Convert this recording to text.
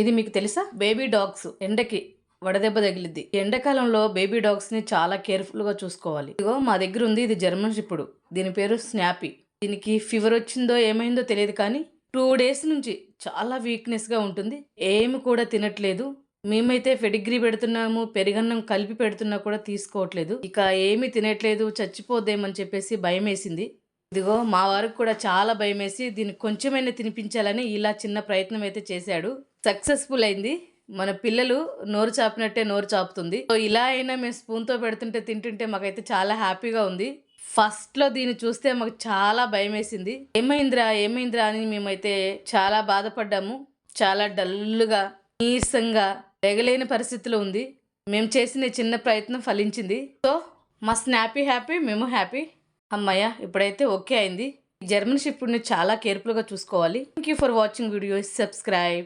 ఇది మీకు తెలుసా? బేబీ డాగ్స్ ఎండకి వడదెబ్బ తగిలిద్ది. ఎండాకాలంలో బేబీ డాగ్స్ ని చాలా కేర్ఫుల్ గా చూసుకోవాలి. ఇదిగో మా దగ్గర ఉంది, ఇది జర్మన్ షిప్పుడు. దీని పేరు స్నాపీ. దీనికి ఫీవర్ వచ్చిందో ఏమైందో తెలియదు కానీ 2 డేస్ నుంచి చాలా వీక్నెస్ గా ఉంటుంది. ఏమి కూడా తినట్లేదు. మేమైతే పెడిగ్రీ పెడుతున్నాము, పెరుగన్నం కలిపి పెడుతున్నా కూడా తీసుకోవట్లేదు. ఇక ఏమీ తినట్లేదు, చచ్చిపోద్దేమని చెప్పేసి భయం వేసింది. ఇదిగో మా వారికి కూడా చాలా భయమేసి దీన్ని కొంచెమైనా తినిపించాలని ఇలా చిన్న ప్రయత్నం అయితే చేశాడు. సక్సెస్ఫుల్ అయింది. మన పిల్లలు నోరు చాపినట్టే నోరు చాపుతుంది. సో ఇలా అయినా మేము స్పూన్తో పెడుతుంటే తింటుంటే మాకైతే చాలా హ్యాపీగా ఉంది. ఫస్ట్లో దీన్ని చూస్తే మాకు చాలా భయం వేసింది. ఏమైందిరా ఏమైందిరా అని మేమైతే చాలా బాధపడ్డాము. చాలా డల్గా నీరసంగా లేగలేని పరిస్థితిలో ఉంది. మేము చేసిన చిన్న ప్రయత్నం ఫలించింది. సో మా స్నాపీ హ్యాపీ, మేము హ్యాపీ. అమ్మయ్య ఇప్పుడైతే ఓకే అయింది. జర్మన్ షిప్ని చాలా కేర్ఫుల్గా చూసుకోవాలి. Thank you for watching video. Subscribe.